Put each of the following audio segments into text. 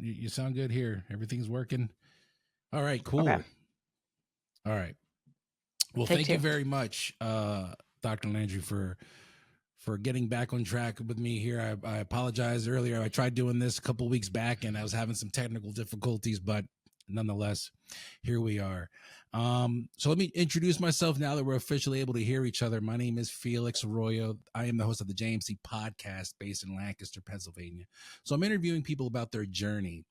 You sound good here. Everything's working. All right, Okay. cool. All right. Well, Take thank you two. very much, Dr. Landry, for getting back on track with me here. I apologize earlier. I tried doing this a couple weeks back, and I was having some technical difficulties, but nonetheless, here we are. So let me introduce myself now that we're officially able to hear each other. My name is Felix Arroyo. I am the host of the JMC podcast based in Lancaster, Pennsylvania. So I'm interviewing people about their journey.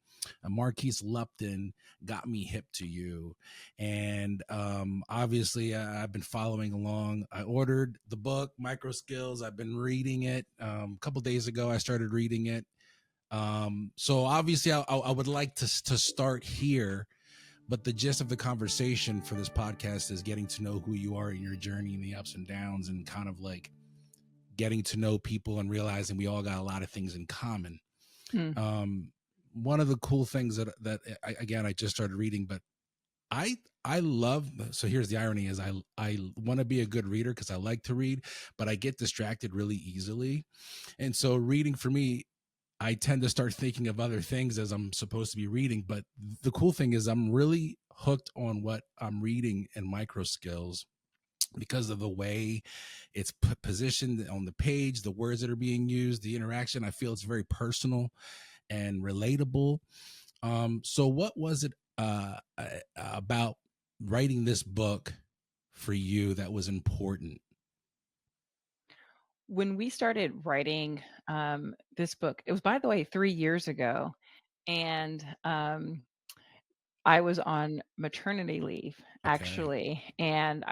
Marquise Lupton got me hip to you. And obviously, I've been following along. I ordered the book, Microskills. I've been reading it. A couple days ago, I started reading it. So obviously, I would like to start here. But the gist of the conversation for this podcast is getting to know who you are in your journey and the ups and downs, and kind of like getting to know people and realizing we all got a lot of things in common. One of the cool things that I just started reading, but I love, so here's the irony is I want to be a good reader because I like to read, but I get distracted really easily. And so reading for me, I tend to start thinking of other things as I'm supposed to be reading. But the cool thing is I'm really hooked on what I'm reading in Microskills because of the way it's positioned on the page, the words that are being used, the interaction. I feel it's very personal and relatable. So what was it about writing this book for you that was important? When we started writing this book, it was, by the way, 3 years ago, and I was on maternity leave, Okay. actually, and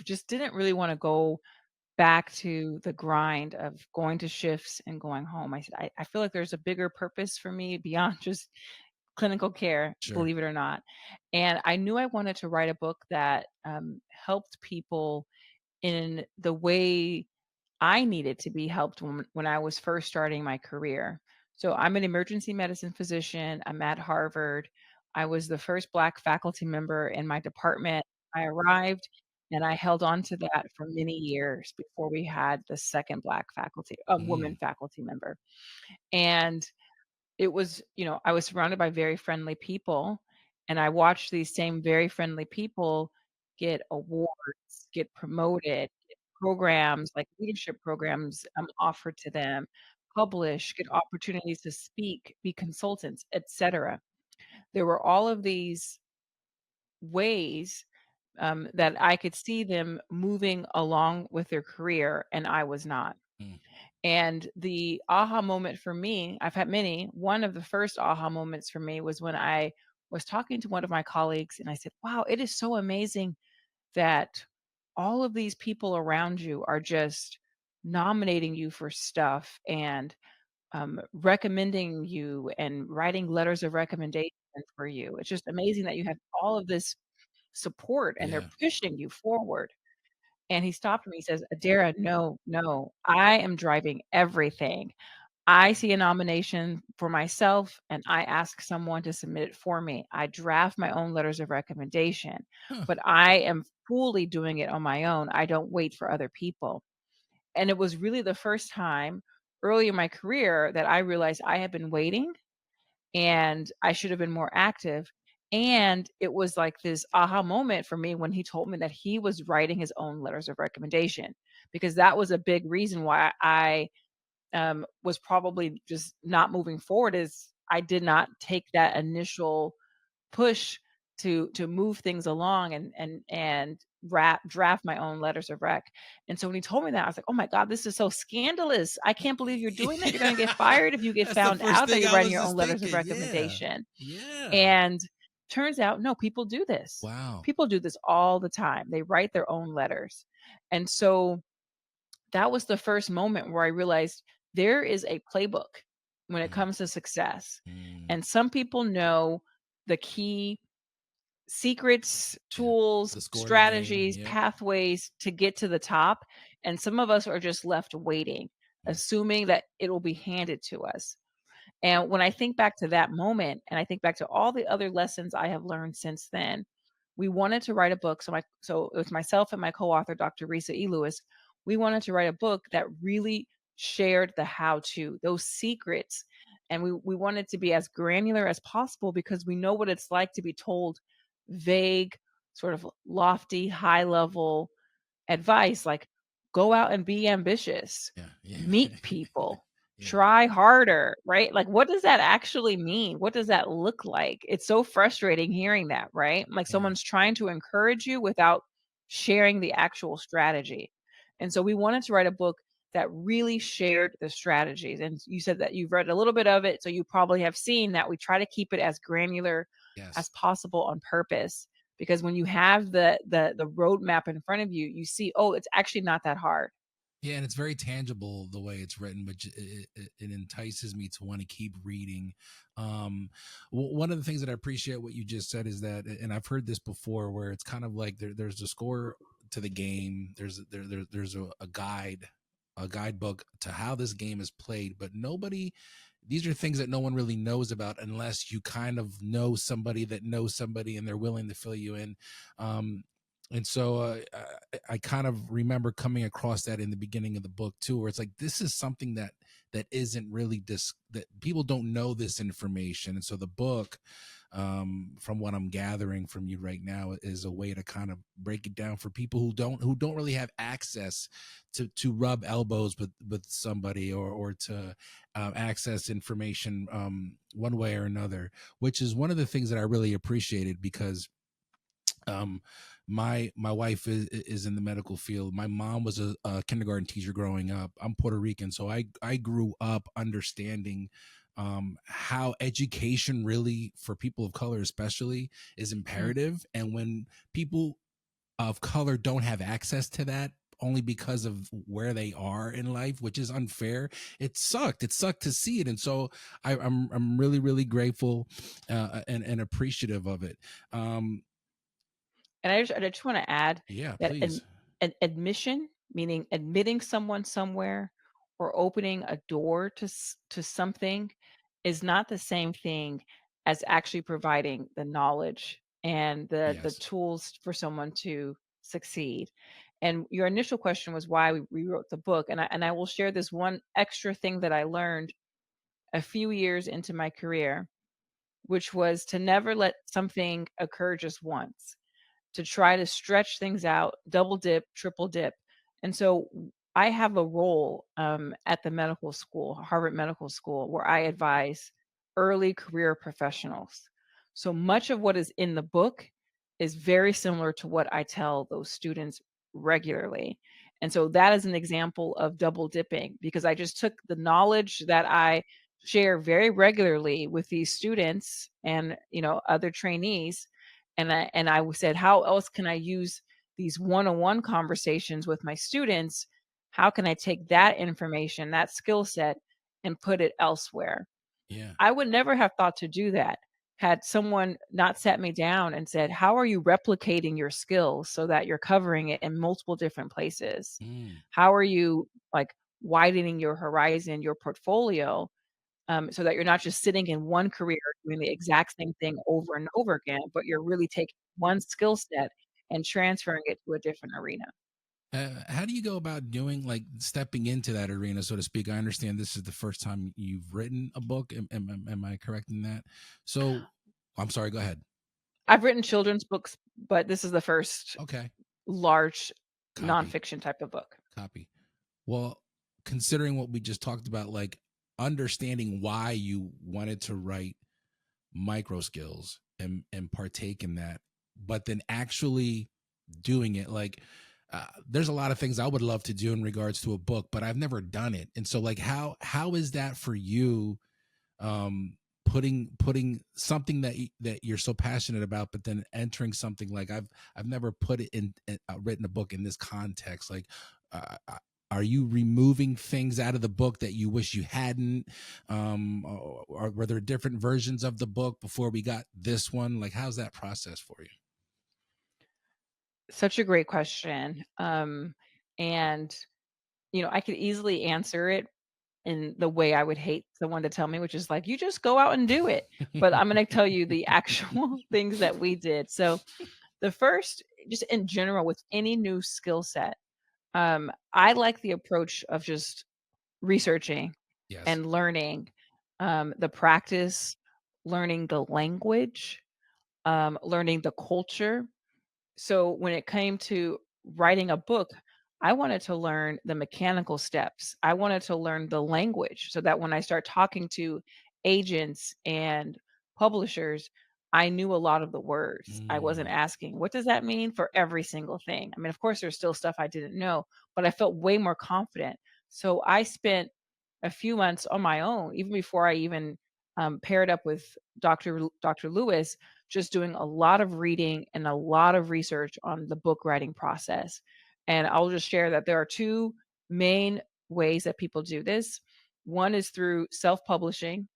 just didn't really wanna go back to the grind of going to shifts and going home. I said, "I feel like there's a bigger purpose for me beyond just clinical care, Sure. believe it or not." And I knew I wanted to write a book that helped people in the way I needed to be helped when I was first starting my career. So I'm an emergency medicine physician. I'm at Harvard. I was the first Black faculty member in my department. I arrived and I held on to that for many years before we had the second Black faculty, woman Mm. faculty member. And it was, I was surrounded by very friendly people, and I watched these same very friendly people get awards, get promoted, get programs, like leadership programs, offered to them, publish, get opportunities to speak, be consultants, etc. There were all of these ways that I could see them moving along with their career, and I was not. Mm. And the aha moment for me, I've had many. One of the first aha moments for me was when I was talking to one of my colleagues and I said, "Wow, it is so amazing that all of these people around you are just nominating you for stuff and recommending you and writing letters of recommendation for you. It's just amazing that you have all of this support and they're Yeah. pushing you forward." And he stopped me. He says, "Adaira, no, no, I am driving everything. I see a nomination for myself and I ask someone to submit it for me. I draft my own letters of recommendation, Huh. but I am fully doing it on my own. I don't wait for other people." And it was really the first time early in my career that I realized I had been waiting and I should have been more active. And it was like this aha moment for me when he told me that he was writing his own letters of recommendation, because that was a big reason why I was probably just not moving forward, is I did not take that initial push to move things along and draft my own letters of rec. And so when he told me that, I was like, "Oh my God, this is so scandalous. I can't believe you're doing that. You're going to get fired if you get That's the found first out that thing you're I writing was your own just letters of thinking. Yeah. recommendation." Yeah. And turns out, no, people do this. Wow. People do this all the time. They write their own letters. And so that was the first moment where I realized there is a playbook when it Mm. comes to success. Mm. And some people know the key secrets, Yeah. tools, The score of the game. strategies, Yep. pathways to get to the top, and some of us are just left waiting, Mm. assuming that it will be handed to us. And when I think back to that moment, and I think back to all the other lessons I have learned since then, we wanted to write a book. So it was myself and my co-author, Dr. Risa E. Lewis. We wanted to write a book that really shared the how-to, those secrets. And we wanted to be as granular as possible because we know what it's like to be told vague, sort of lofty, high level advice like go out and be ambitious, Yeah. Yeah. meet people, Yeah. try harder, right? Like, what does that actually mean? What does that look like? It's so frustrating hearing that, right? Like Yeah. someone's trying to encourage you without sharing the actual strategy. And so we wanted to write a book that really shared the strategies. And you said that you've read a little bit of it, so you probably have seen that we try to keep it as granular as Yes. possible on purpose because when you have the roadmap in front of you, you see, oh, it's actually not that hard. Yeah, and it's very tangible the way it's written, which it entices me to want to keep reading. One of the things that I appreciate what you just said is that, and I've heard this before, where it's kind of like there's a score to the game. There's a guidebook to how this game is played, but nobody. These are things that no one really knows about unless you kind of know somebody that knows somebody, and they're willing to fill you in. Um, and so I kind of remember coming across that in the beginning of the book too, where it's like this is something that isn't really that people don't know this information, and so the book, from what I'm gathering from you right now, is a way to kind of break it down for people who don't really have access to rub elbows with somebody or to access information one way or another, which is one of the things that I really appreciated because um my wife is in the medical field. My mom was a kindergarten teacher growing up. I'm Puerto Rican, so I grew up understanding how education really for people of color especially is Mm. imperative, and when people of color don't have access to that only because of where they are in life, which is unfair. It sucked to see it, and so I'm really really grateful and appreciative of it. um And I just want to add Yeah, that please. an admission, meaning admitting someone somewhere or opening a door to something, is not the same thing as actually providing the knowledge and the Yes. tools for someone to succeed. And your initial question was why we wrote the book, and I will share this one extra thing that I learned a few years into my career, which was to never let something occur just once, to try to stretch things out, double dip, triple dip. And so I have a role at the medical school, Harvard Medical School, where I advise early career professionals. So much of what is in the book is very similar to what I tell those students regularly. And so that is an example of double dipping because I just took the knowledge that I share very regularly with these students and other trainees, and I said, how else can I use these one-on-one conversations with my students? How can I take that information, that skill set, and put it elsewhere? Yeah. I would never have thought to do that had someone not sat me down and said, how are you replicating your skills so that you're covering it in multiple different places? Mm. How are you like widening your horizon, your portfolio, so that you're not just sitting in one career doing the exact same thing over and over again, but you're really taking one skill set and transferring it to a different arena. How do you go about doing like stepping into that arena, so to speak? I understand this is the first time you've written a book. Am I correct in that? So, I'm sorry. Go ahead. I've written children's books, but this is the first Okay. large Copy. nonfiction type of book. Copy. Well, considering what we just talked about, like understanding why you wanted to write Microskills and partake in that, but then actually doing it, like there's a lot of things I would love to do in regards to a book, but I've never done it. And so like how is that for you, putting something that you're so passionate about, but then entering something like I've never put it in written a book in this context, like are you removing things out of the book that you wish you hadn't, or were there different versions of the book before we got this one? Like how's that process for you? Such a great question. And I could easily answer it in the way I would hate someone to tell me, which is like, you just go out and do it. But I'm going to tell you the actual things that we did. So the first, just in general, with any new skill set, I like the approach of just researching Yes. and learning, the practice, learning the language, learning the culture. So when it came to writing a book, I wanted to learn the mechanical steps. I wanted to learn the language so that when I start talking to agents and publishers, I knew a lot of the words. I wasn't Mm, asking, what does that mean for every single thing? I mean, of course, there's still stuff I didn't know, but I felt way more confident. So I spent a few months on my own, even before I even paired up with Dr. Lewis, just doing a lot of reading and a lot of research on the book writing process. And I'll just share that there are two main ways that people do this. One is through self publishing,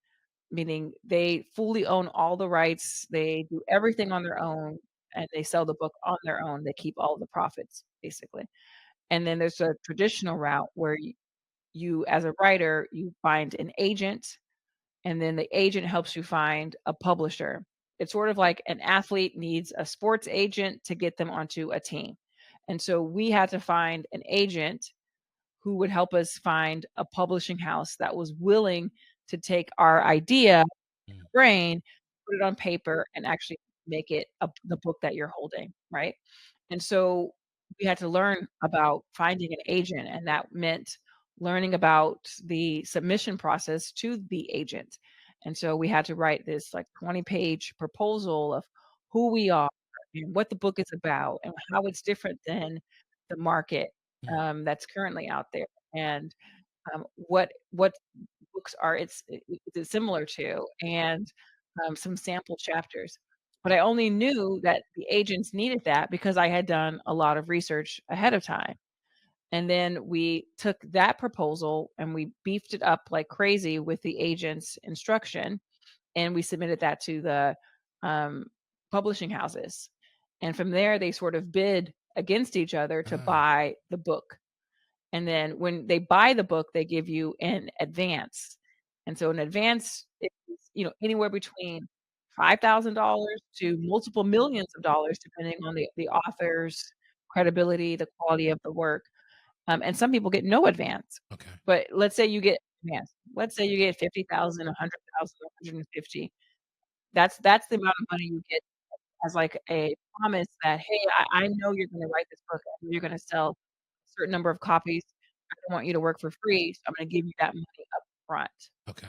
meaning they fully own all the rights, they do everything on their own, and they sell the book on their own. They keep all the profits, basically. And then there's a traditional route where you as a writer, you find an agent, and then the agent helps you find a publisher. It's sort of like an athlete needs a sports agent to get them onto a team. And so we had to find an agent who would help us find a publishing house that was willing to take our idea, mm, brain, put it on paper, and actually make it the book that you're holding, right? And so we had to learn about finding an agent, and that meant learning about the submission process to the agent. And so we had to write this like 20-page proposal of who we are and what the book is about and how it's different than the market mm. that's currently out there, and what books are it's similar to, and some sample chapters. But I only knew that the agents needed that because I had done a lot of research ahead of time. And then we took that proposal and we beefed it up like crazy with the agent's instruction, and we submitted that to the um, publishing houses. And from there, they sort of bid against each other to Ah, buy the book. And then when they buy the book, they give you an advance. And so an advance is, anywhere between $5,000 to multiple millions of dollars, depending on the author's credibility, the quality of the work. And some people get no advance. okay. But let's say you get advance. Let's say you get 50,000, 100,000, 150. That's the amount of money you get as like a promise that, "Hey, I know you're gonna write this book. I know you're gonna sell a certain number of copies. I don't want you to work for free, so I'm gonna give you that money up front." Okay.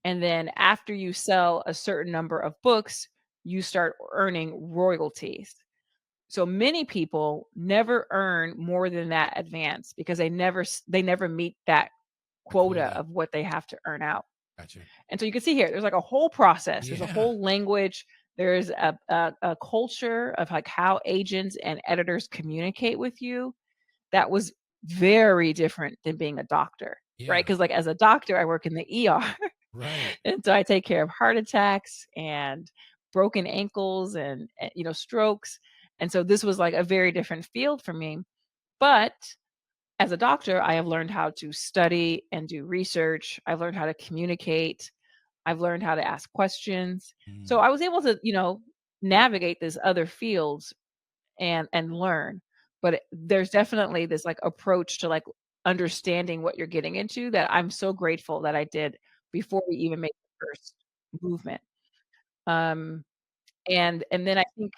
And then after you sell a certain number of books, you start earning royalties. So many people never earn more than that advance because they never meet that The quota quota. of what they have to earn out. Gotcha. And so you can see here, there's like a whole process. There's a Yeah. whole language. There's a culture of like how agents and editors communicate with you that was very different than being a doctor, right? Yeah. Because like as a doctor, I work in the ER, Right. and so I take care of heart attacks and broken ankles and strokes. And so this was like a very different field for me. But as a doctor, I have learned how to study and do research. I've learned how to communicate. I've learned how to ask questions. So Mm, I was able to, navigate this other fields and learn. But there's definitely this like approach to like understanding what you're getting into that I'm so grateful that I did before we even made the first movement. Um, and then I think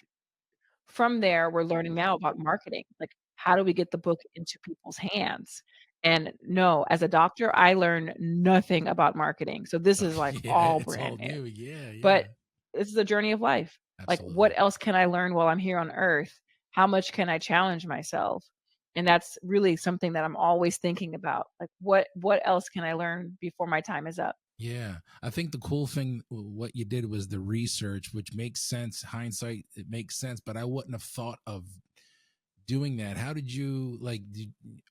from there, we're learning now about marketing. Like, how do we get the book into people's hands? And no, as a doctor, I learned nothing about marketing. So this is like okay. Yeah, all it's all brand new. new. Yeah, But yeah. this is a journey of life. Like, what Absolutely. else can I learn while I'm here on earth? How much can I challenge myself? And that's really something that I'm always thinking about. Like, what else can I learn before my time is up? Yeah. I think the cool thing what you did was the research, which makes sense. Hindsight, it makes sense, but I wouldn't have thought of doing that. How did you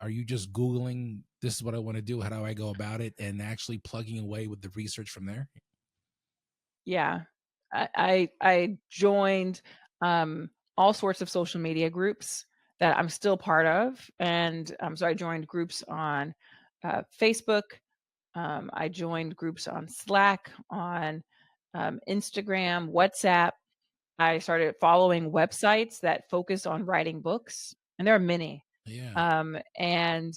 are you just Googling this is what I want to do? How do I go about it? And actually plugging away with the research from there? Yeah. I joined, all sorts of social media groups. that I'm still part of, and so I joined groups on Facebook. I joined groups on Slack, on Instagram, WhatsApp. I started following websites that focus on writing books, and there are many. Yeah, Um, and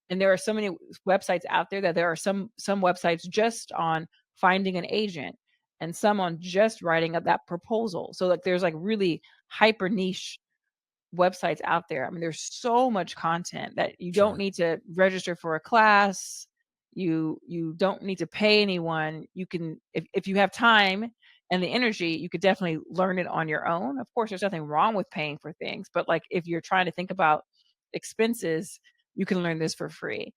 and there are so many websites out there that there are some websites just on finding an agent, and some on just writing up that proposal. So like there's like really hyper niche websites out there. I mean, there's so much content that you don't sure. need to register for a class. You don't need to pay anyone. You can if you have time and the energy, you could definitely learn it on your own. Of course, there's nothing wrong with paying for things, but like if you're trying to think about expenses, you can learn this for free.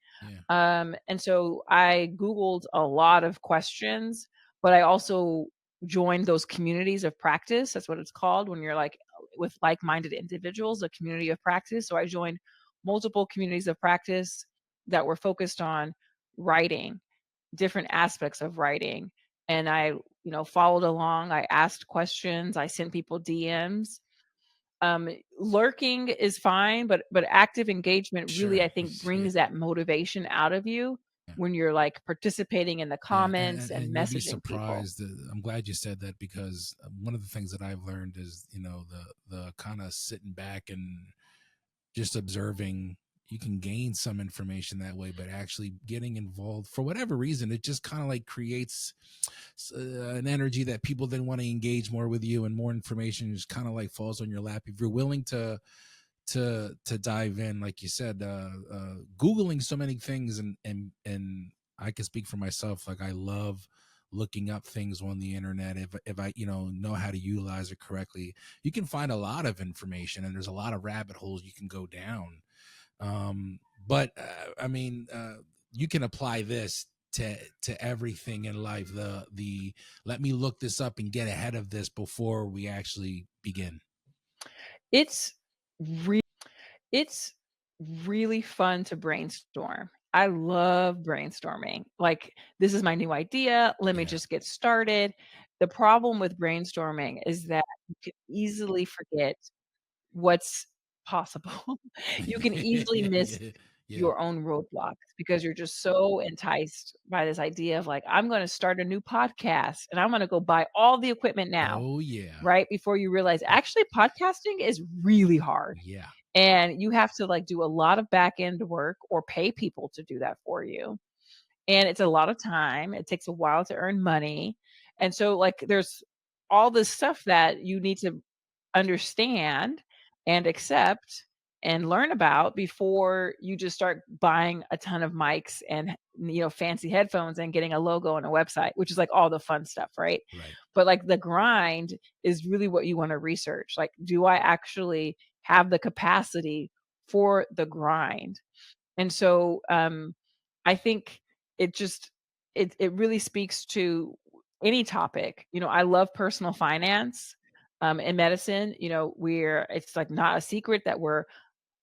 Yeah, And so I Googled a lot of questions, but I also joined those communities of practice. That's what it's called when you're like with like minded individuals, a community of practice. So I joined multiple communities of practice that were focused on writing, different aspects of writing. And I followed along. I asked questions. I sent people DMs. Lurking is fine, but active engagement really, sure. I think, Yeah, brings that motivation out of you yeah. when you're like participating in the Yeah, comments and and you'll be messaging people. surprised. I'm glad you said that because one of the things that I've learned is, the kind of sitting back and just observing. You can gain some information that way, but actually getting involved for whatever reason, it just kind of like creates an energy that people then want to engage more with you, and more information just kind of like falls on your lap if you're willing to dive in, like you said, googling so many things, and I can speak for myself. Like, I love looking up things on the internet. If I know how to utilize it correctly, you can find a lot of information, and there's a lot of rabbit holes you can go down. But I mean, you can apply this to everything in life. The let me look this up and get ahead of this before we actually begin. It's re- it's really fun to brainstorm. I love brainstorming. Like, this is my new idea. Let me Yeah. just get started. The problem with brainstorming is that you can easily forget what's possible. You can easily miss Yeah. your own roadblocks because you're just so enticed by this idea of like, I'm going to start a new podcast and I'm going to go buy all the equipment now, Oh yeah. right? Before you realize actually podcasting is really hard. Yeah. And you have to like do a lot of back end work or pay people to do that for you. And it's a lot of time. It takes a while to earn money. And so like there's all this stuff that you need to understand and accept and learn about before you just start buying a ton of mics and fancy headphones and getting a logo and a website, which is like all the fun stuff, right? Right. But like the grind is really what you want to research. Like, do I actually have the capacity for the grind? And so I think it just it really speaks to any topic. I love personal finance in medicine. We're it's like not a secret that we're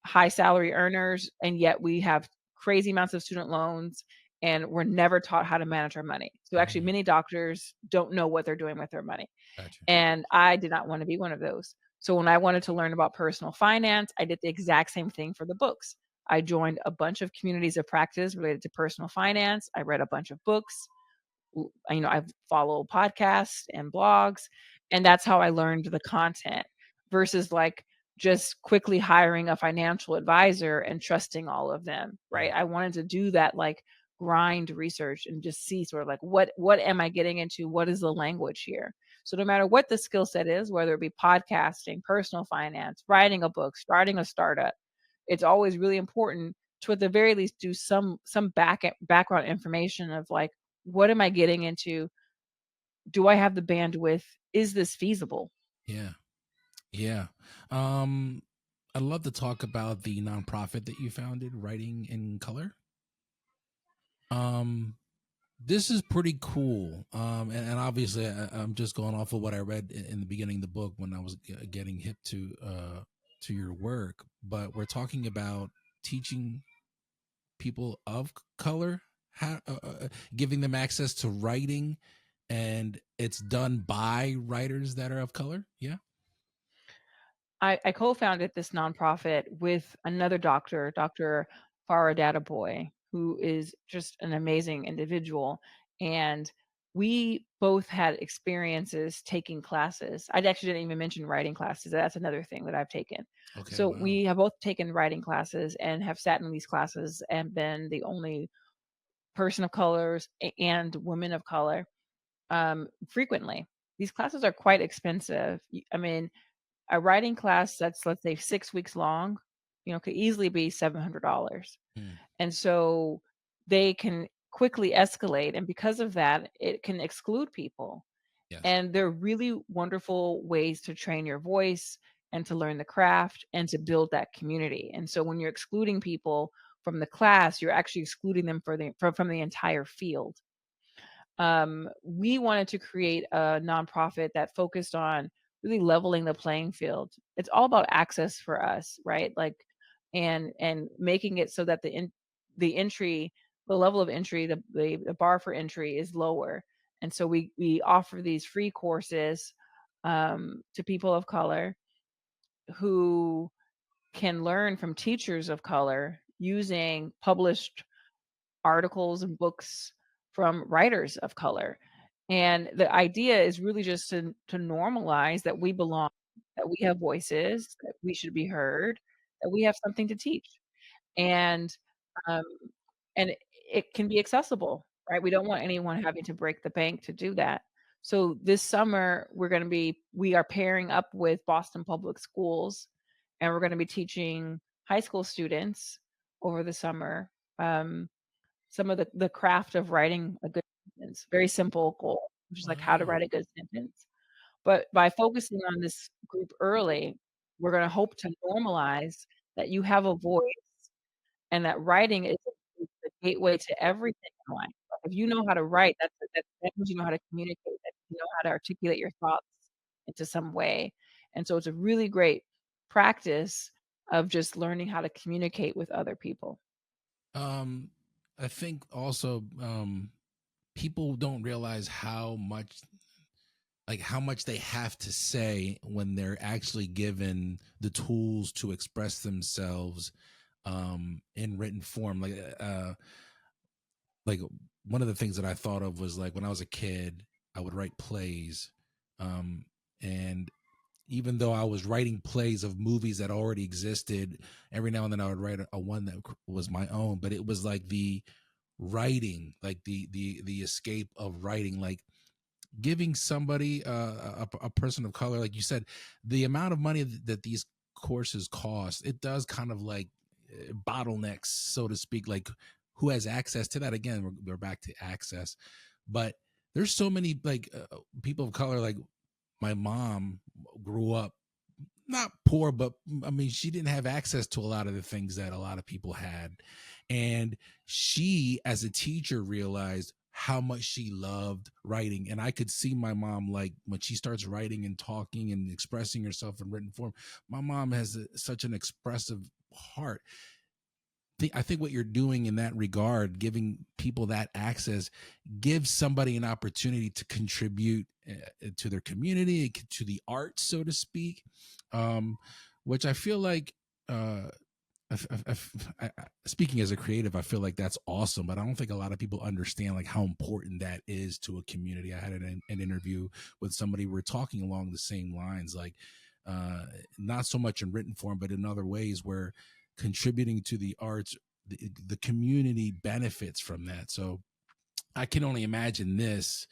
high salary earners and yet we have crazy amounts of student loans and we're never taught how to manage our money. So actually Mm, many doctors don't know what they're doing with their money. gotcha. And I did not want to be one of those. So when I wanted to learn about personal finance, I did the exact same thing for the books. I joined a bunch of communities of practice related to personal finance. I read a bunch of books. I follow podcasts and blogs, and that's how I learned the content versus like just quickly hiring a financial advisor and trusting all of them, right? Right. I wanted to do that like grind research and just see sort of like what am I getting into? What is the language here? So no matter what the skill set is, whether it be podcasting, personal finance, writing a book, starting a startup, it's always really important to at the very least do some background information of like what am I getting into? Do I have the bandwidth? Is this feasible? Yeah. Yeah. Um, I'd love to talk about the nonprofit that you founded, Writing in Color. Um, this is pretty cool. And obviously, I'm just going off of what I read in the beginning of the book when I was getting hip to your work. But we're talking about teaching people of color how, giving them access to writing, and it's done by writers that are of color. Yeah. I co-founded this nonprofit with another doctor, Dr. Farah Boy, who is just an amazing individual. And we both had experiences taking classes. I actually didn't even mention writing classes. That's another thing that I've taken. Okay, So wow. we have both taken writing classes and have sat in these classes and been the only person of colors and women of color frequently. These classes are quite expensive. I mean, a writing class that's, let's say, 6 weeks long, could easily be $700. Hmm, And so they can quickly escalate, and because of that, it can exclude people. yes. And they're really wonderful ways to train your voice and to learn the craft and to build that community. And so when you're excluding people from the class, you're actually excluding them from the entire field. We wanted to create a nonprofit that focused on really leveling the playing field. It's all about access for us, right? Like, and making it so that the entry, the level of entry, the bar for entry is lower. And so we offer these free courses to people of color who can learn from teachers of color using published articles and books from writers of color. And the idea is really just to normalize that we belong, that we have voices, that we should be heard, that we have something to teach. And um, and it can be accessible, right? We don't want anyone having to break the bank to do that. So this summer we are pairing up with Boston Public Schools, and we're going to be teaching high school students over the summer. Some of the craft of writing a good sentence, very simple goal, which is like how to Wow. write a good sentence. But by focusing on this group early, we're gonna hope to normalize that you have a voice and that writing is the gateway to everything in life. Like, if you know how to write, that means you know how to communicate, that you know how to articulate your thoughts into some way. And so it's a really great practice of just learning how to communicate with other people. Um, I think also people don't realize how much they have to say when they're actually given the tools to express themselves in written form. Like one of the things that I thought of was like when I was a kid, I would write plays, um, and even though I was writing plays of movies that already existed, every now and then I would write a one that was my own. But it was like the writing, like the escape of writing, like giving somebody a person of color, like you said, the amount of money that these courses cost, it does kind of like bottlenecks, so to speak, like who has access to that. Again, we're back to access, but there's so many like people of color, like my mom grew up not poor, but I mean, she didn't have access to a lot of the things that a lot of people had. And she, as a teacher, realized how much she loved writing. And I could see my mom, like when she starts writing and talking and expressing herself in written form, my mom has such an expressive heart. I think what you're doing in that regard, giving people that access, gives somebody an opportunity to contribute to their community, to the arts, so to speak, um, which I feel like, uh, speaking as a creative, I feel like that's awesome, but I don't think a lot of people understand like how important that is to a community. I had an interview with somebody. We're talking along the same lines, like uh, not so much in written form, but in other ways where contributing to the arts, the community benefits from that. So I can only imagine this,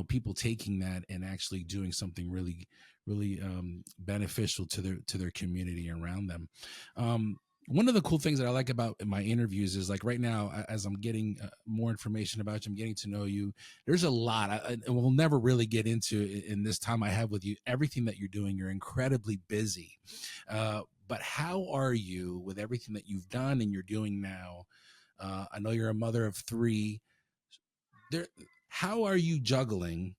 people taking that and actually doing something really, really beneficial to their community around them. One of the cool things that I like about my interviews is like right now, as I'm getting more information about you, I'm getting to know you. There's a lot, and we'll never really get into in this time I have with you. Everything that you're doing, you're incredibly busy. But how are you with everything that you've done and you're doing now? I know you're a mother of three. There, how are you juggling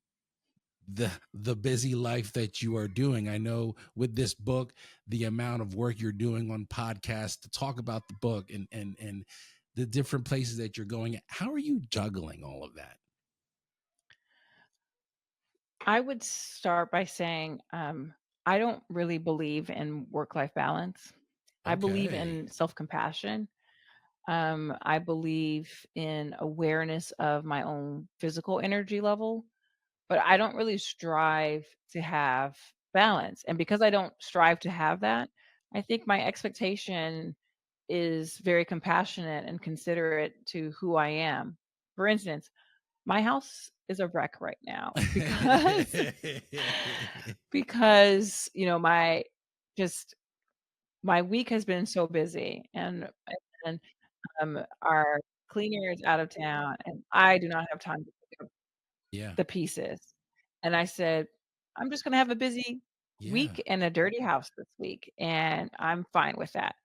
the busy life that you are doing? I know with this book, the amount of work you're doing on podcasts to talk about the book and the different places that you're going. How are you juggling all of that? I would start by saying, I don't really believe in work-life balance. I believe Okay. in self-compassion. I believe in awareness of my own physical energy level, but I don't really strive to have balance. And because I don't strive to have that, I think my expectation is very compassionate and considerate to who I am. For instance, my house is a wreck right now because my just my week has been so busy and our cleaner is out of town and I do not have time to pick up Yeah. the pieces. And I said, I'm just gonna have a busy Yeah. week and a dirty house this week, and I'm fine with that.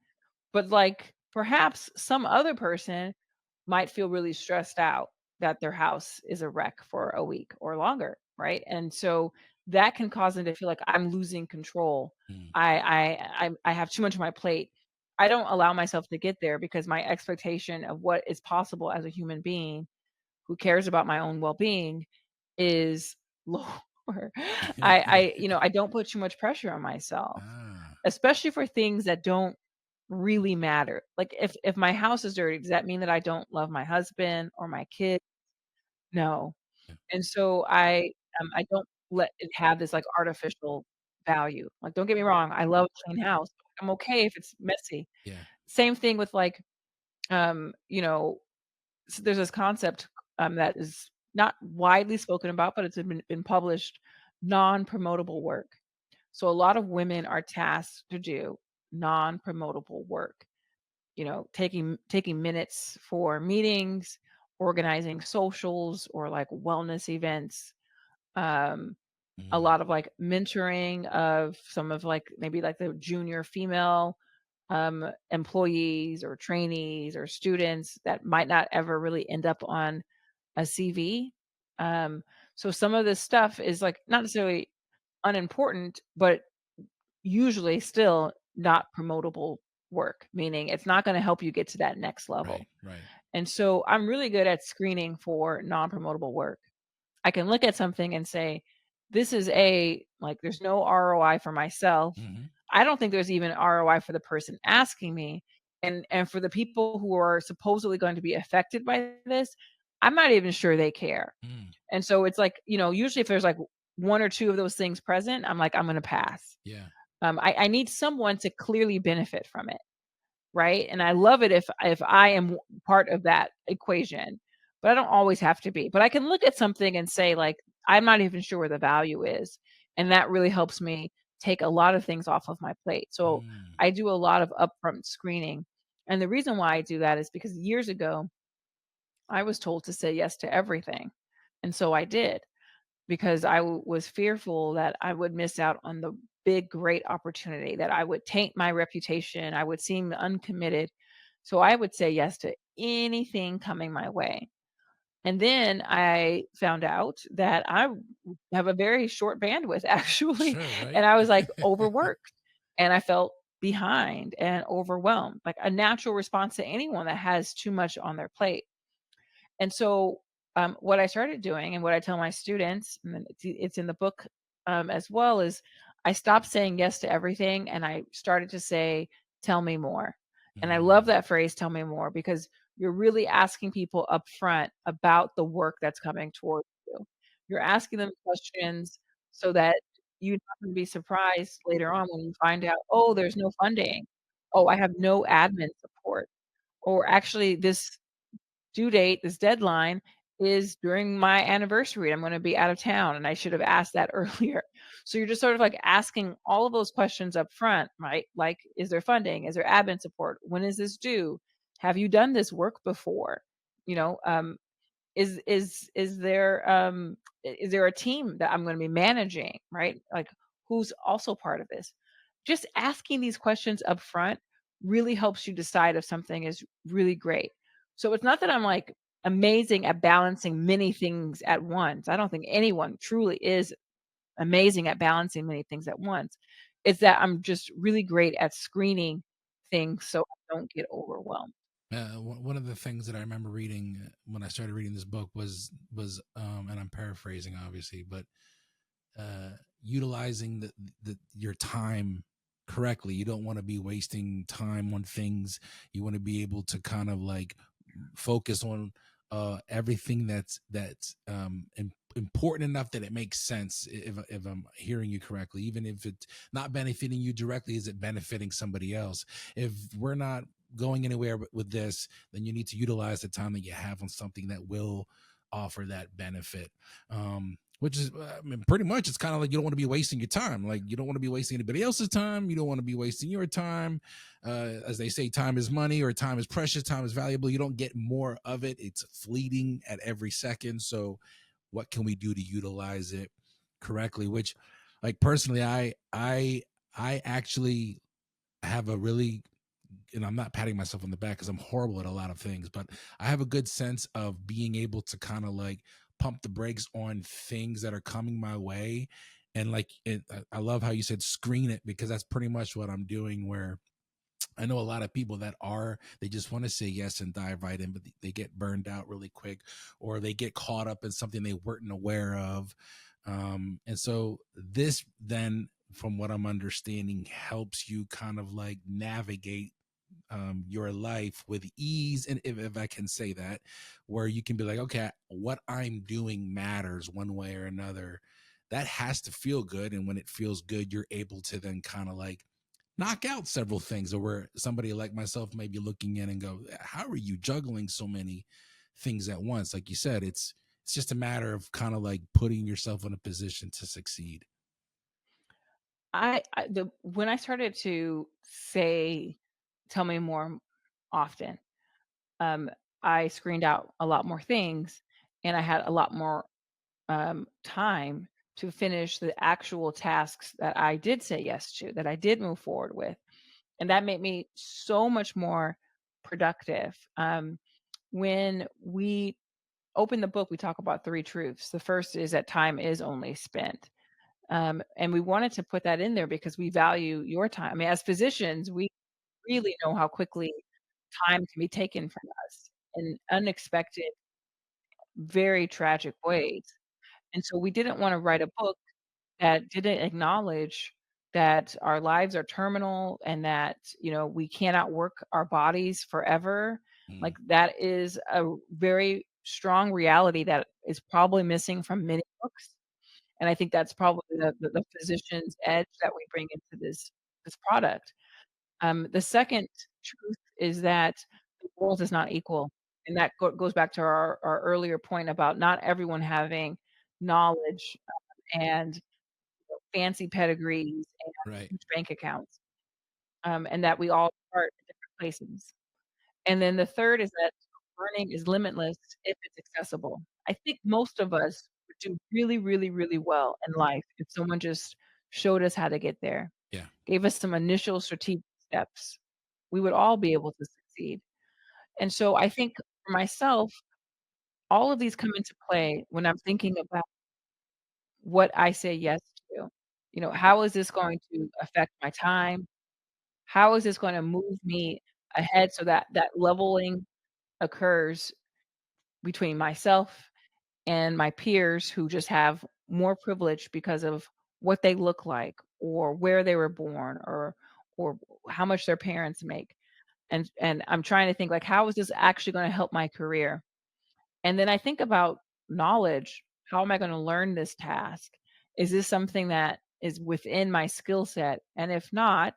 But, like, perhaps some other person might feel really stressed out that their house is a wreck for a week or longer, right? And so that can cause them to feel like I'm losing control. Mm. I have too much on my plate. I don't allow myself to get there because my expectation of what is possible as a human being who cares about my own well-being is lower. I don't put too much pressure on myself, Ah. especially for things that don't really matter. Like if my house is dirty, does that mean that I don't love my husband or my kid? No. Yeah. And so I don't let it have this like artificial value. Like don't get me wrong, I love a clean house. I'm okay if it's messy. Yeah. Same thing with like you know, there's this concept that is not widely spoken about, but it's been published, non-promotable work. So a lot of women are tasked to do non-promotable work. Taking minutes for meetings, organizing socials or like wellness events, um, a Mm. lot of like mentoring of some of like maybe like the junior female employees or trainees or students that might not ever really end up on a CV. Um, so some of this stuff is like not necessarily unimportant, but usually still not promotable work, meaning it's not going to help you get to that next Right. level. Right. And so I'm really good at screening for non promotable work. I can look at something and say, this is there's no ROI for myself. Hmm. I don't think there's even ROI for the person asking me. And for the people who are supposedly going to be affected by this, I'm not even sure they care. Mm. And so it's like, usually if there's like one or two of those things present, I'm like, I'm going to pass. Yeah. I need someone to clearly benefit from it, right? And I love it if I am part of that equation, but I don't always have to be. But I can look at something and say, like, I'm not even sure where the value is, and that really helps me take a lot of things off of my plate. So Mm. I do a lot of upfront screening, and the reason why I do that is because years ago I was told to say yes to everything, and so I did because was fearful that I would miss out on the big, great opportunity, that I would taint my reputation, I would seem uncommitted. So I would say yes to anything coming my way. And then I found out that have a very short bandwidth actually, Sure. Right. and I was like overworked and I felt behind and overwhelmed, like a natural response to anyone that has too much on their plate. And so, what I started doing and what I tell my students, and then it's in the book as well, is I stopped saying yes to everything and I started to say, tell me more. And I love Mm. that phrase, tell me more, because you're really asking people up front about the work that's coming towards you. You're asking them questions so that you're not going to be surprised later on when you find out, oh, there's no funding. Oh, I have no admin support. Or actually, this deadline is during my anniversary. I'm gonna be out of town, and I should have asked that earlier. So you're just sort of like asking all of those questions up front, right? Like, is there funding? Is there admin support? When is this due? Have you done this work before? You know, is there a team that I'm gonna be managing, right? Like, who's also part of this? Just asking these questions up front really helps you decide if something is really great. So it's not that I'm, like, amazing at balancing many things at once. I don't think anyone truly is amazing at balancing many things at once. It's that I'm just really great at screening things so I don't get overwhelmed. One of the things that I remember reading when I started reading this book was and I'm paraphrasing obviously, but utilizing your time correctly. You don't want to be wasting time on things. You want to be able to kind of like focus on everything that's important enough that it makes sense. If I'm hearing you correctly, even if it's not benefiting you directly, is it benefiting somebody else? If we're not going anywhere with this, then you need to utilize the time that you have on something that will offer that benefit. Which is, I mean, pretty much, it's kind of like you don't want to be wasting your time. Like, you don't want to be wasting anybody else's time. You don't want to be wasting your time. As they say, time is money, or time is precious, time is valuable. You don't get more of it. It's fleeting at every second. So what can we do to utilize it correctly? Which, like, personally, I actually have a really, and I'm not patting myself on the back because I'm horrible at a lot of things, but I have a good sense of being able to kind of like pump the brakes on things that are coming my way. And like, I love how you said screen it, because that's pretty much what I'm doing. Where I know a lot of people that they just want to say yes and dive right in, but they get burned out really quick, or they get caught up in something they weren't aware of. And so this then, from what I'm understanding, helps you kind of like navigate your life with ease, and if I can say that, where you can be like, okay, what I'm doing matters one way or another. That has to feel good, and when it feels good, you're able to then kind of like knock out several things, or where somebody like myself may be looking in and go, how are you juggling so many things at once? Like you said, it's just a matter of kind of like putting yourself in a position to succeed. When I started to say, "Tell me more often," um, I screened out a lot more things, and I had a lot more time to finish the actual tasks that I did say yes to, that I did move forward with. And that made me so much more productive. When we open the book, we talk about three truths. The first is that time is only spent. And we wanted to put that in there because we value your time. I mean, as physicians, we really know how quickly time can be taken from us in unexpected, very tragic ways. And so we didn't want to write a book that didn't acknowledge that our lives are terminal and that, we cannot work our bodies forever. Like, Mm, that is a very strong reality that is probably missing from many books. And I think that's probably the physician's edge that we bring into this product. The second truth is that the world is not equal, and that goes back to our earlier point about not everyone having knowledge and fancy pedigrees and right. huge bank accounts, and that we all start at different places. And then the third is that learning is limitless if it's accessible. I think most of us would do really, really, really well in life if someone just showed us how to get there, Yeah. gave us some initial strategic steps. We would all be able to succeed. And so I think for myself, all of these come into play when I'm thinking about what I say yes to. How is this going to affect my time? How is this gonna move me ahead so that that leveling occurs between myself and my peers who just have more privilege because of what they look like or where they were born or how much their parents make. And I'm trying to think, like, how is this actually gonna help my career? And then I think about knowledge. How am I gonna learn this task? Is this something that is within my skill set? And if not,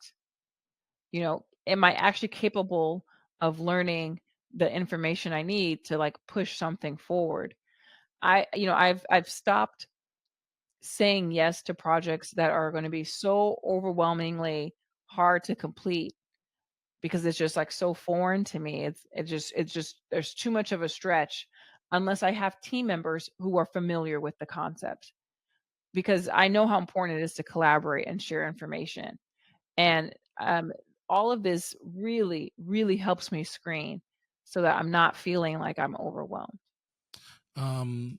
am I actually capable of learning the information I need to, like, push something forward? I've stopped saying yes to projects that are gonna be so overwhelmingly hard to complete because it's just, like, so foreign to me. It's just there's too much of a stretch unless I have team members who are familiar with the concept, because I know how important it is to collaborate and share information. And, all of this really, really helps me screen so that I'm not feeling like I'm overwhelmed. Um,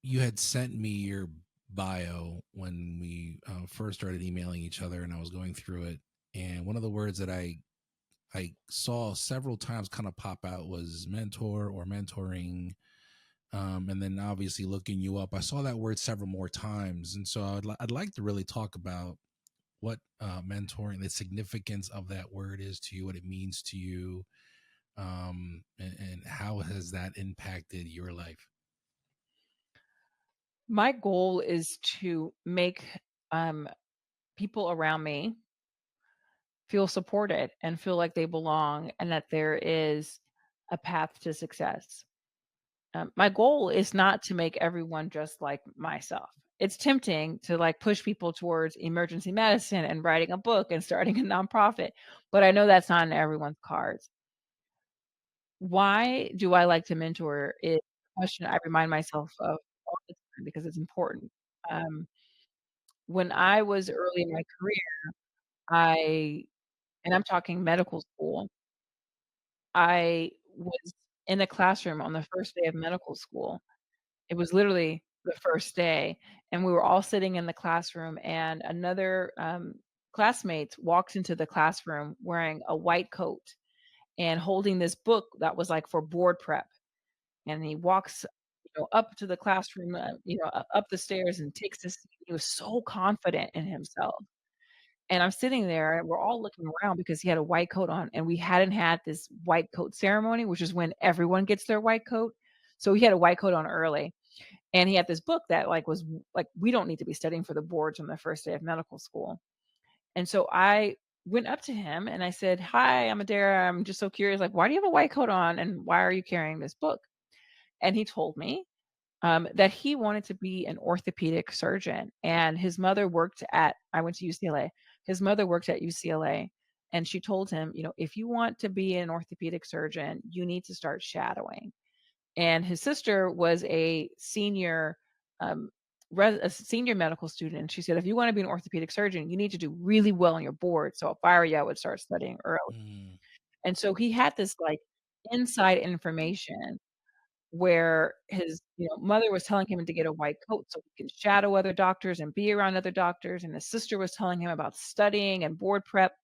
you had sent me your bio when we first started emailing each other, and I was going through it. And one of the words that I saw several times kind of pop out was mentor or mentoring. and then obviously looking you up, I saw that word several more times, and so I'd like to really talk about what mentoring, the significance of that word is to you, what it means to you, and how has that impacted your life. My goal is to make um, people around me feel supported and feel like they belong and that there is a path to success. My goal is not to make everyone just like myself. It's tempting to like push people towards emergency medicine and writing a book and starting a nonprofit, but I know that's not in everyone's cards. Why do I like to mentor is a question I remind myself of all the time because it's important. Um, when I was early in my career, I and I'm talking medical school, I was in a classroom on the first day of medical school. It was literally the first day, and we were all sitting in the classroom, and another, classmate walks into the classroom wearing a white coat and holding this book that was, like, for board prep, and he walks, up to the classroom, up the stairs and takes his seat. He was so confident in himself, and I'm sitting there, and we're all looking around because he had a white coat on, and we hadn't had this white coat ceremony, which is when everyone gets their white coat, so he had a white coat on early. And he had this book that, like, was like, we don't need to be studying for the boards on the first day of medical school. And so I went up to him and I said, "Hi, I'm Adaira. I'm just so curious, like, why do you have a white coat on and why are you carrying this book?" And he told me that he wanted to be an orthopedic surgeon. And his mother worked at, I went to UCLA. His mother worked at UCLA. And she told him, if you want to be an orthopedic surgeon, you need to start shadowing. And his sister was um, a senior medical student. And she said, if you want to be an orthopedic surgeon, you need to do really well on your board. So if I were you, I would start studying early. Mm, And so he had this like inside information where his mother was telling him to get a white coat so he can shadow other doctors and be around other doctors. And his sister was telling him about studying and board prep.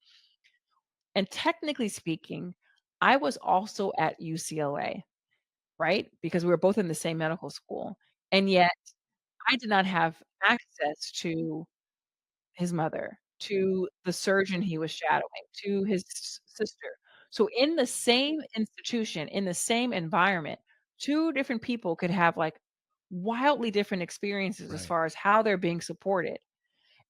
And technically speaking, I was also at UCLA, right? Because we were both in the same medical school. And yet I did not have access to his mother, to the surgeon he was shadowing, to his sister. So in the same institution, in the same environment, 2 different people could have, like, wildly different experiences as right. far as how they're being supported.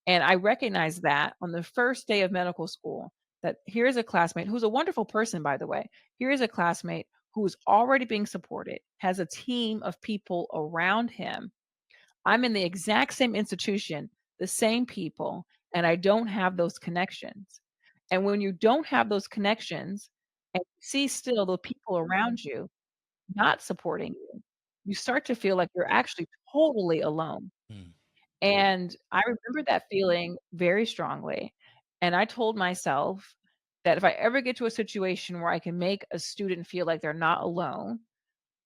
And I recognized that on the first day of medical school, that here's a classmate who's a wonderful person, by the way. Here is a classmate who's already being supported, has a team of people around him. I'm in the exact same institution, the same people, and I don't have those connections. And when you don't have those connections and you see still the people around you not supporting you, you start to feel like you're actually totally alone. Mm, And I remember that feeling very strongly. And I told myself that if I ever get to a situation where I can make a student feel like they're not alone,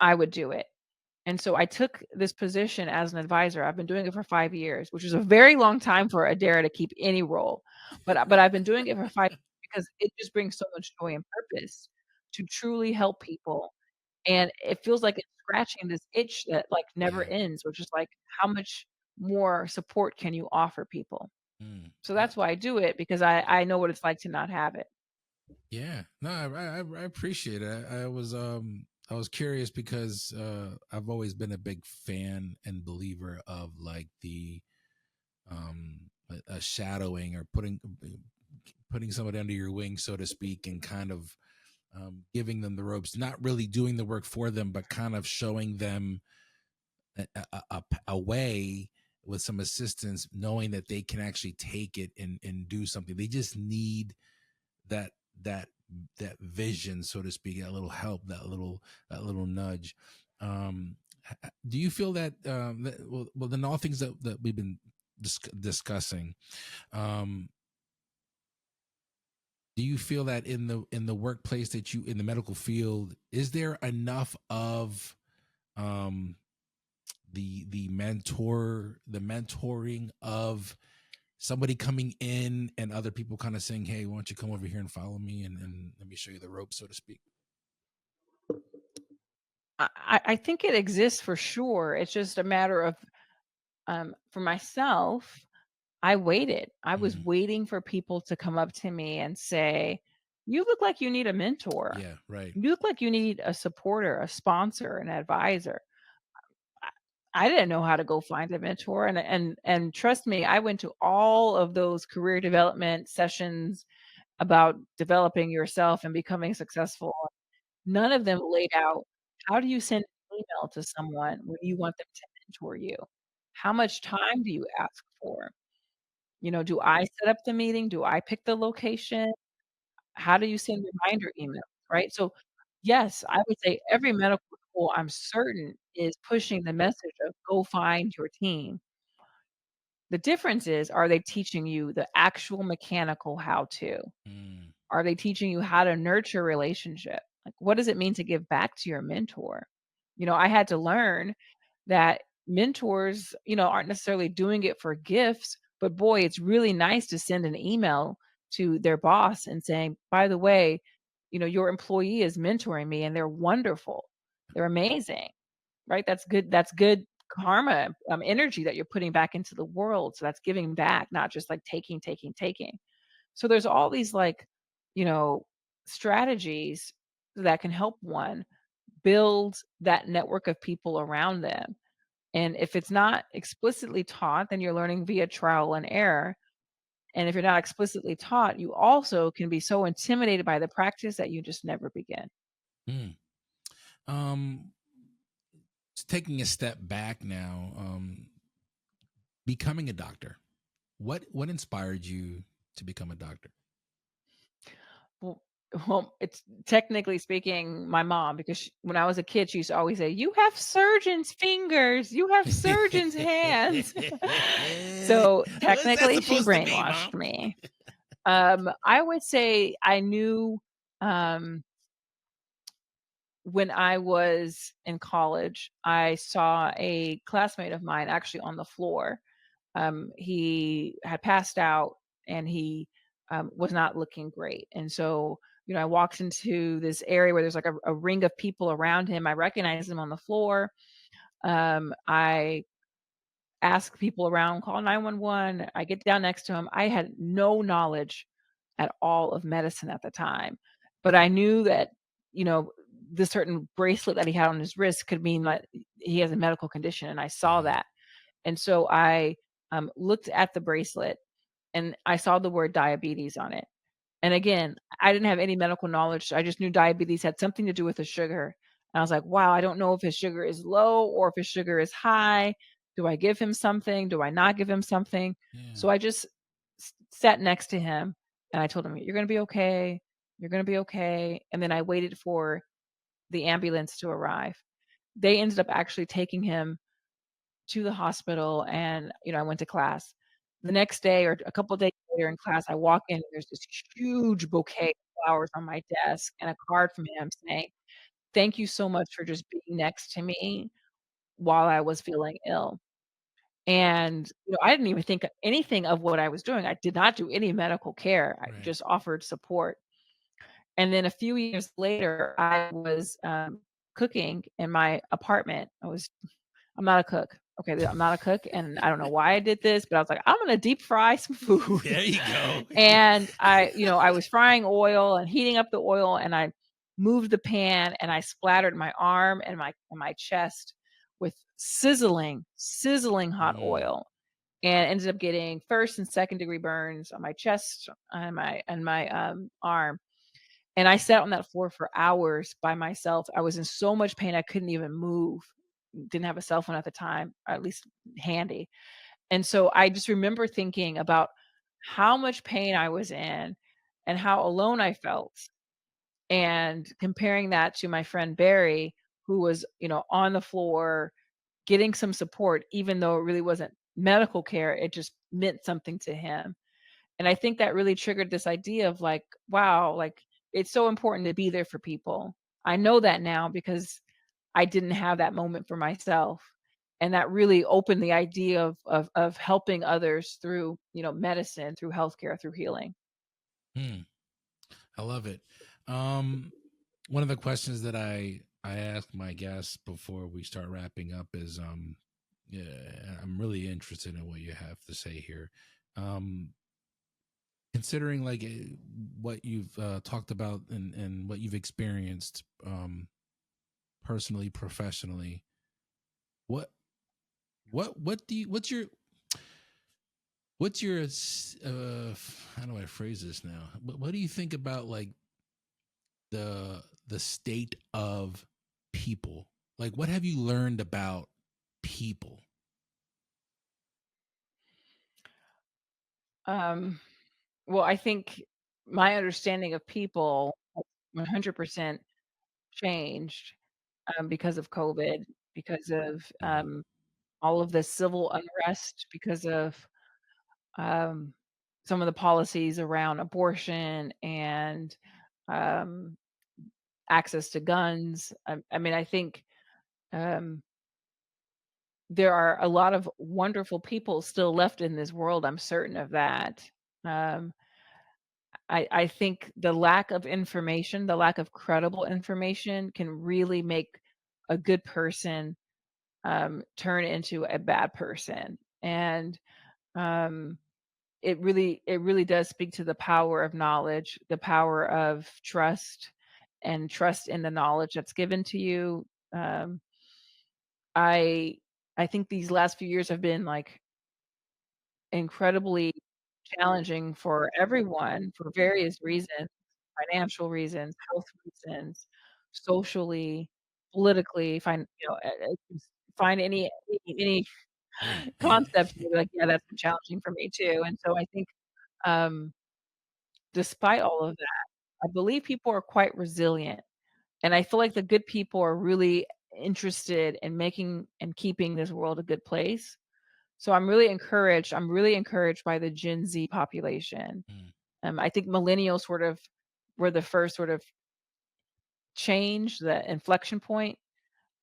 I would do it. And so I took this position as an advisor. I've been doing it for 5 years, which is a very long time for Adaira to keep any role. But I've been doing it for 5 because it just brings so much joy and purpose to truly help people. And it feels like it's scratching this itch that, like, never yeah. ends, which is like, how much more support can you offer people? Mm. So that's why I do it because I know what it's like to not have it. Yeah, no, I appreciate it. I was curious because I've always been a big fan and believer of like the a shadowing or putting somebody under your wing, so to speak, and kind of giving them the ropes, not really doing the work for them, but kind of showing them a way with some assistance, knowing that they can actually take it and do something. They just need that that that vision, so to speak, that little help, that little nudge. Do you feel that, well, then all things that we've been discussing, um, do you feel that in the workplace that you in the medical field, is there enough of um, the mentoring of somebody coming in and other people kind of saying, hey, why don't you come over here and follow me and let me show you the ropes, so to speak? I think it exists for sure. It's just a matter of, for myself, I waited. I was Mm, waiting for people to come up to me and say, "You look like you need a mentor. yeah, right. You look like you need a supporter, a sponsor, an advisor." I I didn't know how to go find a mentor, and trust me, I went to all of those career development sessions about developing yourself and becoming successful. None of them laid out, how do you send an email to someone when you want them to mentor you? How much time do you ask for? Do I set up the meeting? Do I pick the location? How do you send reminder emails, right? So, yes, I would say every medical school, I'm certain, is pushing the message of go find your team. The difference is, are they teaching you the actual mechanical how to? Mm, Are they teaching you how to nurture a relationship? Like, what does it mean to give back to your mentor? I had to learn that mentors, aren't necessarily doing it for gifts, but boy, it's really nice to send an email to their boss and saying, by the way, your employee is mentoring me and they're wonderful. They're amazing, right? That's good karma, energy that you're putting back into the world. So that's giving back, not just like taking, taking, taking. So there's all these like, you know, strategies that can help one build that network of people around them. And if it's not explicitly taught, then you're learning via trial and error. And if you're not explicitly taught, you also can be so intimidated by the practice that you just never begin. mm. Um, Taking a step back now, becoming a doctor. What inspired you to become a doctor? Well, well, it's technically speaking my mom because when I was a kid, she used to always say, "You have surgeon's fingers. You have surgeon's hands." So What's that technically, she supposed to mean, Mom? brainwashed me. I would say I knew, um, when I was in college, I saw a classmate of mine actually on the floor. He had passed out and he was not looking great. And so, I walked into this area where there's like a ring of people around him. I recognized him on the floor. I ask people around, call 911. I get down next to him. I had no knowledge at all of medicine at the time, but I knew that, you know, this certain bracelet that he had on his wrist could mean that he has a medical condition. And I saw Uh, that. And so I looked at the bracelet and I saw the word diabetes on it. And again, I didn't have any medical knowledge. I just knew diabetes had something to do with the sugar. And I was like, wow, I don't know if his sugar is low or if his sugar is high. Do I give him something? Do I not give him something? yeah. So I just sat next to him and I told him, you're going to be okay. You're going to be okay. And then I waited for the ambulance to arrive. They ended up actually taking him to the hospital and, I went to class. The next day or a couple of days later in class, I walk in, there's this huge bouquet of flowers on my desk and a card from him saying, "Thank you so much for just being next to me while I was feeling ill." And, I didn't even think anything of what I was doing. I did not do any medical care. I Right. just offered support. And then a few years later, I was, cooking in my apartment. I'm not a cook. Okay, I'm not a cook, and I don't know why I did this, but I was like, "I'm gonna deep fry some food." There you go. And I was frying oil and heating up the oil, and I moved the pan, and I splattered my arm and my chest with sizzling hot Mm, oil, and ended up getting 1st and 2nd degree burns on my chest and my arm. And I sat on that floor for hours by myself. I was in so much pain I couldn't even move. Didn't have a cell phone at the time, or at least handy. And so I just remember thinking about how much pain I was in and how alone I felt, and comparing that to my friend Barry, who was, on the floor getting some support, even though it really wasn't medical care, it just meant something to him. And I think that really triggered this idea of like, wow, like it's so important to be there for people. I know that now because I didn't have that moment for myself. And that really opened the idea of helping others through, medicine, through healthcare, through healing. mm, I love it. One of the questions that I I ask my guests before we start wrapping up is yeah, I'm really interested in what you have to say here. Um considering like what you've talked about and what you've experienced personally, professionally, what what do you what's your how do I phrase this now? What do you think about like the state of people? Like what have you learned about people? Um, well, I think my understanding of people has 100% changed, because of COVID, because of, Mm, all of the civil unrest, because of, um, some of the policies around abortion and, um, access to guns. I mean, I think, um, there are a lot of wonderful people still left in this world, I'm certain of that. Um, I think the lack of information, the lack of credible information can really make a good person, turn into a bad person, and, um, it really does speak to the power of knowledge, the power of trust, and trust in the knowledge that's given to you. Um, I I think these last few years have been, like, incredibly challenging for everyone for various reasons, financial reasons, health reasons, socially, politically, just find any yeah. concept, and be like, "Yeah, that's been challenging for me too," and so I think, um, despite all of that, I believe people are quite resilient, and I feel like the good people are really interested in making and keeping this world a good place. So I'm really encouraged by the Gen Z population. Mm, I think millennials sort of were the first sort of change, the inflection point,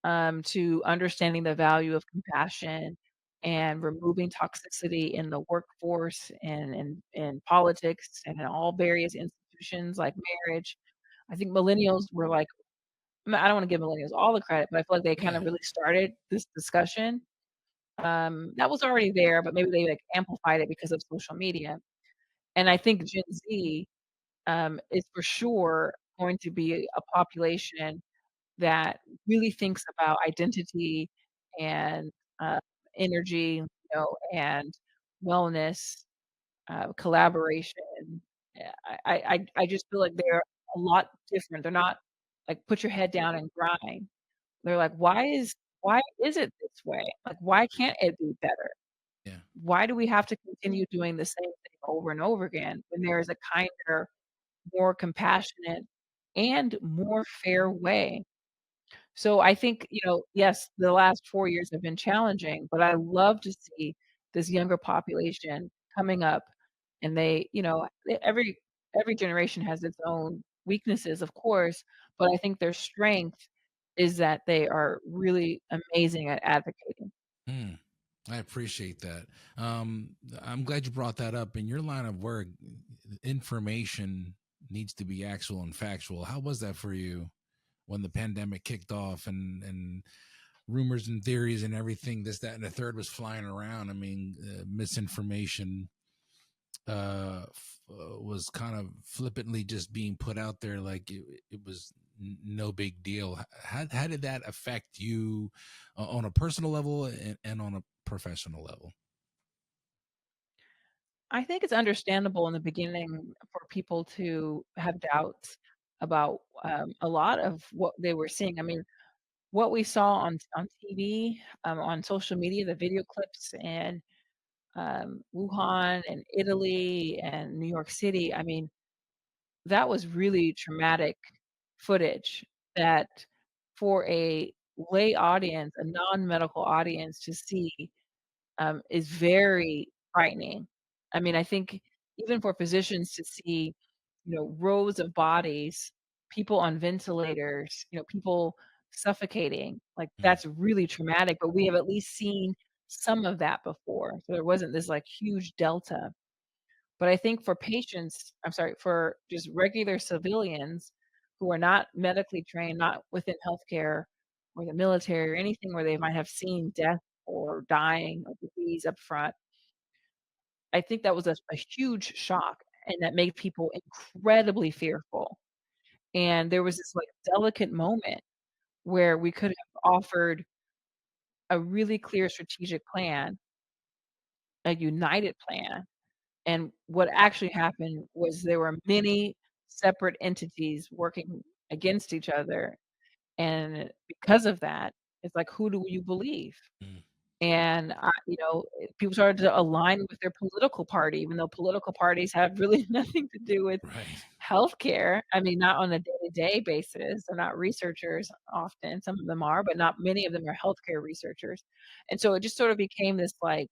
to understanding the value of compassion and removing toxicity in the workforce and in politics and in all various institutions like marriage. I think millennials were like, I don't wanna give millennials all the credit, but I feel like they kind yeah. of really started this discussion. That was already there, but maybe they, like, amplified it because of social media. And I think Gen Z, is for sure going to be a population that really thinks about identity and, uh, energy, and wellness, collaboration. Yeah, I just feel like they're a lot different. They're not like, "Put your head down and grind." They're like, why is it this way? Like, why can't it be better? Yeah. Why do we have to continue doing the same thing over and over again when there is a kinder, more compassionate, and more fair way? So I think, yes, the last 4 years have been challenging, but I love to see this younger population coming up, and every generation has its own weaknesses, of course, but I think their strength is that they are really amazing at advocating. Mm, I appreciate that. I'm glad you brought that up. In your line of work, information needs to be actual and factual. How was that for you when the pandemic kicked off and rumors and theories and everything, this, that, and the third was flying around? I mean, misinformation was kind of flippantly just being put out there like it was no big deal. How did that affect you on a personal level and on a professional level? I think it's understandable in the beginning for people to have doubts about, a lot of what they were seeing. I mean, what we saw on TV, on social media, the video clips in, Wuhan and Italy and New York City, I mean, that was really traumatic footage that for a lay audience, a non-medical audience to see, is very frightening. I mean, I think even for physicians to see, rows of bodies, people on ventilators, people suffocating, like, Mm, that's really traumatic, but we have at least seen some of that before, so there wasn't this, like, huge delta. But I think for patients I'm sorry, for just regular civilians who are not medically trained, not within healthcare or the military or anything where they might have seen death or dying or disease up front. I think that was a huge shock, and that made people incredibly fearful. And there was this, like, delicate moment where we could have offered a really clear strategic plan, a united plan, and what actually happened was there were many separate entities working against each other, and because of that, it's like, who do you believe? Mm. And, people started to align with their political party, even though political parties have really nothing to do with Right. healthcare. I mean, not on a day-to-day basis. They're not researchers often. Some of them are, but not many of them are healthcare researchers. And so it just sort of became this, like,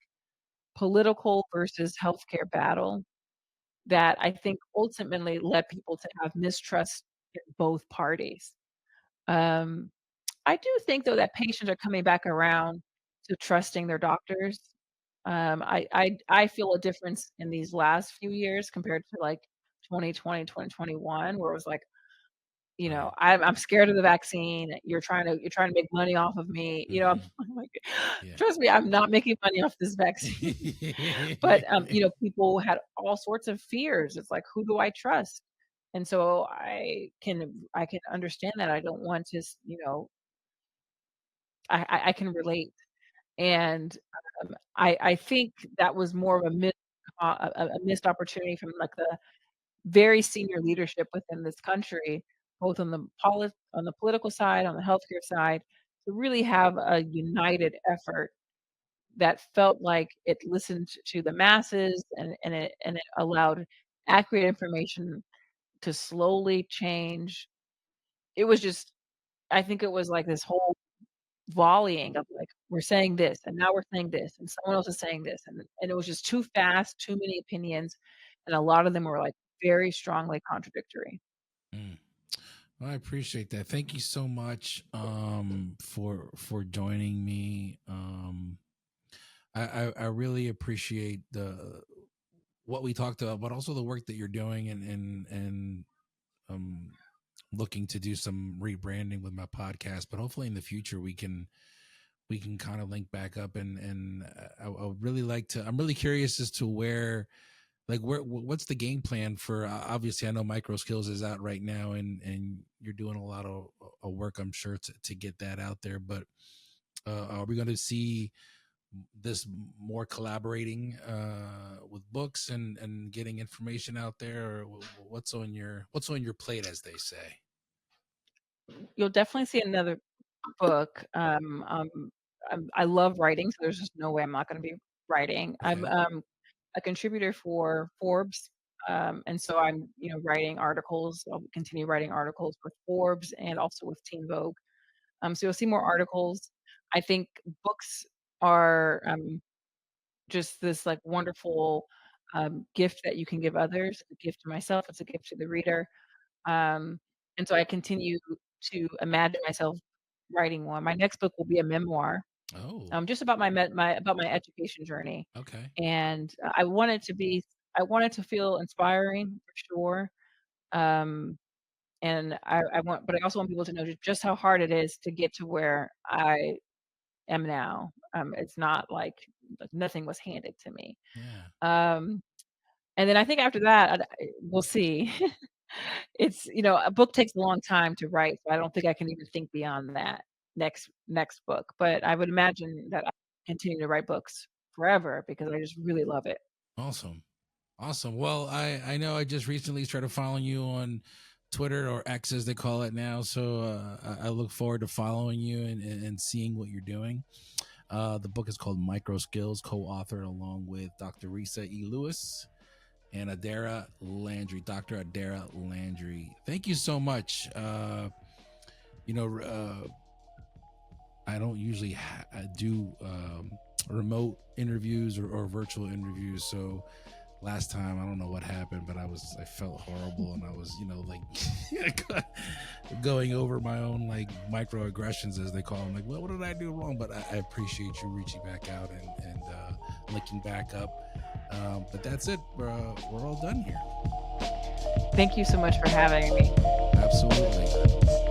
political versus healthcare battle that I think ultimately led people to have mistrust in both parties. Um, I do think, though, that patients are coming back around to trusting their doctors. I feel a difference in these last few years compared to, like, 2020, 2021, where it was like, Right. I'm scared of the vaccine. You're trying to make money off of me. Hmm. I'm like, Yeah. trust me, I'm not making money off this vaccine. But, people had all sorts of fears. It's like, who do I trust? And so I can understand that. I don't want to, I can relate. And, I think that was more of a missed opportunity from, like, the very senior leadership within this country, both on the political side, on the healthcare side, to really have a united effort that felt like it listened to the masses, and it allowed accurate information to slowly change. It was just I think it was like this whole volleying of, like, we're saying this, and now we're saying this, and someone else is saying this, and it was just too fast, too many opinions, and a lot of them were, like, very strongly contradictory. Mm. Well, I appreciate that. Thank you so much for joining me. I really appreciate the what we talked about, but also the work that you're doing, and um looking to do some rebranding with my podcast. But hopefully in the future we can kind of link back up, and I would really like to. I'm really curious as to what's the game plan for. Obviously, I know Microskills is out right now, and you're doing a lot of work, I'm sure, to get that out there. But are we going to see this more collaborating with books and getting information out there, or what's on your plate, as they say? You'll definitely see another book. I love writing, so there's just no way I'm not gonna be writing. I'm, Okay. a contributor for Forbes, and so I'm, writing articles. I'll continue writing articles with Forbes and also with Teen Vogue. So you'll see more articles. I think books are, just this, like, wonderful, gift that you can give others. It's a gift to myself, it's a gift to the reader, um, and so I continue to imagine myself writing one. My next book will be a memoir, Oh, just about my education journey, okay. and I want it to feel inspiring for sure, um, and but I also want people to know just how hard it is to get to where I am now. It's not like nothing was handed to me. Yeah. Um, and then I think after that, we'll see. A book takes a long time to write, so I don't think I can even think beyond that next book. But I would imagine that I continue to write books forever because I just really love it. Awesome. Awesome. Well, I know I just recently started following you on Twitter, or X as they call it now. So I look forward to following you and seeing what you're doing. The book is called Microskills, co-authored along with Dr. Risa E. Lewis and Adaira Landry. Dr. Adaira Landry. Thank you so much. You know, I don't usually do remote interviews or virtual interviews. So last time, I don't know what happened, but I felt horrible, and I was, like going over my own, like, microaggressions, as they call them. Like, what did I do wrong? But I appreciate you reaching back out and linking back up. But that's it. We're all done here. Thank you so much for having me. Absolutely.